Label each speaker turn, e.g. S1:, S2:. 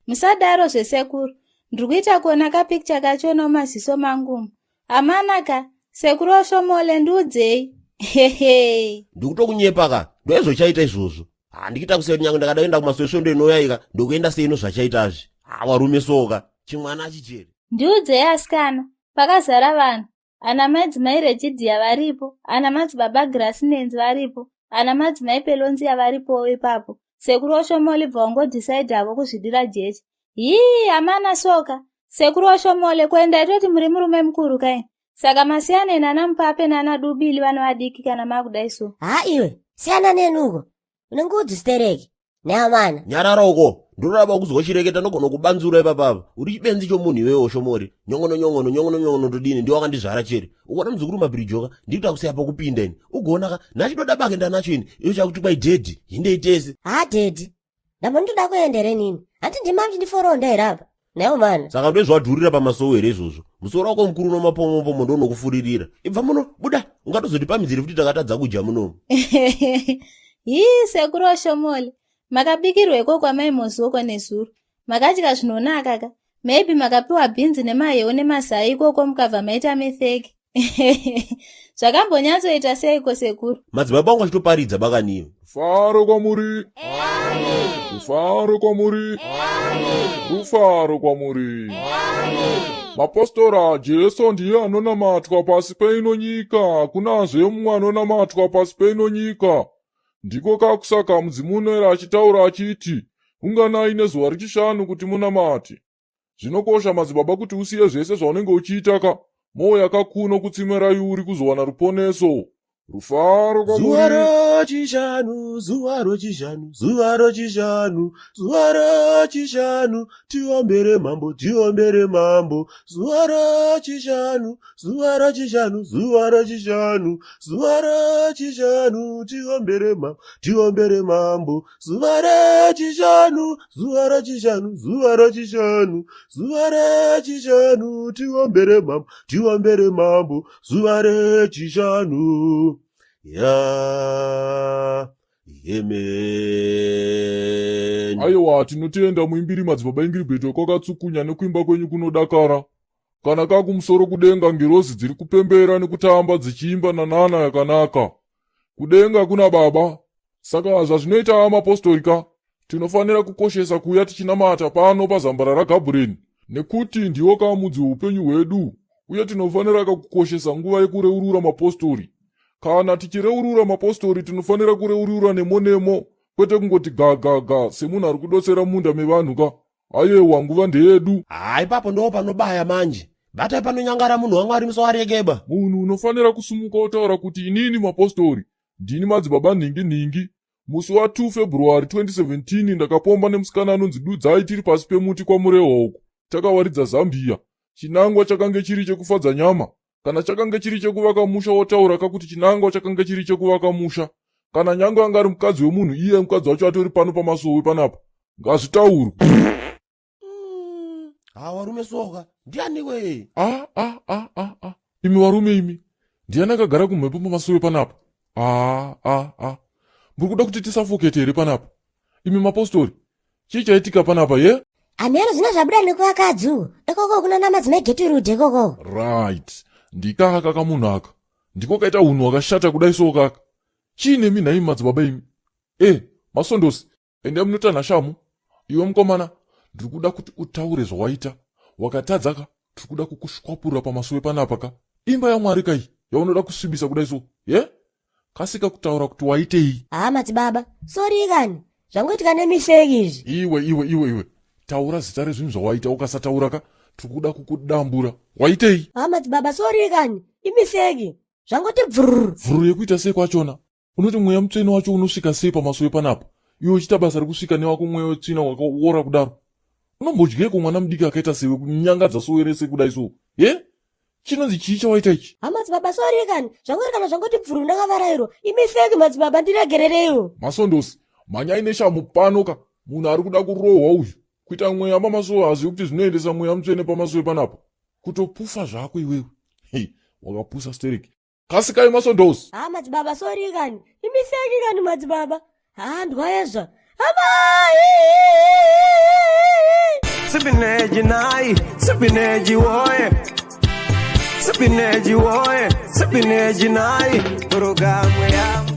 S1: Musadaro zvesekuru, ndikuita kuona kapicture kacho nomaziso mangu. Amanaka, sekuru oshomole ndiudzei.
S2: Ndikutokunyepa ka, ndoezochaita izvozvo. Handikita kuseri nyangu ndakadaenda kumasweswendo inoyaika, ndokuenda seino zvachaitazve. Warume soka, chimwana achichere.
S1: Ndiudzei asikana, pakazara vanhu. Ana madzimai Rechidia varipo, ana madzibaba Grasinenzi varipo, ana madzimai Pelonzia varipo ipapo. Sekuru oshomole bva decide avo kuzvidira jeche. Amana soka. Sekuru oshomole kuenda itoti muri murume mukuru kai. Saka masiyane nana Mupape nana Dubili vanovadiki kana makudaiso.
S3: Iwe, siyana nenuko. Unenge udzistereki. Neamana.
S2: Nyarara uko, ndoraba kuzochireketa nogona kubanzura ipapapa. Uri chibenzi chomunhu iwewe oshomori. Nyongono todini ndiwo akandizvara chere. Ukona muzukuru mabhirijoka, ndikuita kusiya pakupinda ini. Ugoona nachidoda bake ndanacho ini. Iyo chakuti kwai dedhi, hindeitese.
S3: Dedhi. Ndamba ndoda kuendere nini? Hati ndimamchi ndiforonda irapa. Nayo mana.
S2: Saka ndozvadhurira pamasowe here izvozvo. Musoro wako mukuru nomapomo ndonokufuririra. Ibva muno, buda, ungatozotipamidzire futi takatadza kudya munomu.
S1: Sekuru oshomole. Makabikirweko kwamai Moziwoko nezuro. Makadya zvinonaka ka. Maybe makapiwa bhinzi nemahewu nemasai ikoko mukabva maita metheki. Zvakambonyatsoita seiko sekuru?
S2: Madzibaba wangu achitoparidza bakaniyo.
S4: Faro kwamuri. Faro kwamuri. Rufaro kwamuri. Mapostora, Jesu ndiye anonamatwa pasi peino nyika. Kunazve mumwe anonamatwa pasi peino nyika. Ndiko kakusaka mudzimunera achitaura achiti, unganai nezuva rechishanu kuti munamate. Zvinokosha madzibaba kuti usiye zvese zvaunenge uchiita ka. Moyo yakakuno kutsimira yuri kuzowana ruponeso. Rufaro kwamuri.
S2: Zuva rochishanu, zuva rochishanu, zuva rochishanu, zuva rochishanu, tiombere mambo, tiombere mambo. Zuva rochishanu, zuva rochishanu, zuva rochishanu, zuva rochishanu, tiombere mambo, tiombere mambo. Zuva rochishanu, zuva rochishanu, zuva rochishanu, zuva rochishanu, tiombere mambo, tiombere mambo. Zuva rochishanu. Amen.
S4: Aiwa, tinotenda muimbiri madzibaba Ingiribheto kwakatsukunya nekuimba kwenyu kunodakara. Kana kakumusoro kudenga ngirozi dziri kupembera nekutamba dzichiimba nanana yakanaka. Kudenga kuna baba. Saka zvazvinoita amapostorika, tinofanira kukoshesa kuuya tichinamata pano pazambara raGabhureni. Nekuti ndiwo kamudzi upenyu hwedu. Uye tinofanira kukoshesa nguva yekureurura mapostori. Kana tichireurura mapostori tinofanira kureurura nemo, kwete kungoti gaga semunhu ari kudotsera munda mevanhu ka. Aiwa, nguva ndeyedu.
S2: Ipapo ndo panobaya manje. Batai panonyangara munhu waMwari musawarekeba.
S4: Munhu unofanira kusumuka utaura kuti inini mapostori ndini madzibaba ningi. Musi wa 2 February 2017 ndakapomba nemusikana anonzi Dudzai tiri pasi pemuti kwamurewa uku. Takawaridza Zambia. Chinangwa chakange chiri chekufadza nyama. Kana chakange chiri chekuvaka musha wotaura kakuti chinangwa chakange chiri chekuvaka musha. Kana nyange anga ari mukadzi wemunhu iye mukadzi wacho atori pano pamasowe panapa. Ngazvitaurwe.
S2: Warume soka. Ndiani we?
S4: Imi warume imi. Ndiani akagara kumhepo pamasowe panapa? Muri kuda kuti tisafokete here panapa? Imi mapostori. Chii chaitika panapa ye?
S3: Amero zvino zvabuda nekuvakadzi. Ikoko kuna namadzimai Geturude ikoko.
S4: Right. Ndikaka kamunhu aka. Ndiko kaita unhu wakashata kudai sokaka. Chiine mi nhaimi madzibaba imi? Masondosi. Ende munotanha shamu. Iwe mukomana. Ndiri kuda kuti utaure zvawaita. Wakatadza ka. Tiri kuda kukushwapurira pamasowe panapa ka. Imba yaMwari kai. Yaunoda kusvibisa kudai so. Kasika kutaura kuti waitei.
S3: Madzibaba. Sorry kani. Zvangoitika nemisheki izvi.
S4: Iwe. Taura zita rezvinhu zvawaita ukasataura ka. Tiri kuda kukudambura. Waitei?
S3: Madzibaba, sorry kani. Imisheki. Zvangoti bvururu
S4: yekuita sei kwachona. Unoti mweya mutsvene wacho unosvika sei pamasowe panapa. Iwe uchita basa rekusvika newako mweya wetsvina wakaora kudaro. Unombodyeko mwana mudiki akaita sewe kunyangadza sowe rese kudai so. Chinonzi chii chawaita ichi?
S3: Madzibaba, sorry kani. Zvangoti bvururu ndakavarairwa. Imisheki madzibaba, ndiregerereyo.
S4: Masondosi, manyai neshamu pano ka. Munhu ari kuda kurohwa uyu. Kuita mweya pamasowe hazivi kuti zvinoendesa mweya mutsvene pamasowe panapa. Kutopufa zvako iwewe. Wakapusa stereki. Kasikai masondosi.
S3: Madzibaba, sorry kani. Imisheki kani madzibaba. Ndwaezva. Amai!
S5: Sibhineji nai, Sibhineji woye, Sibhineji woye, Sibhineji nai, programu ya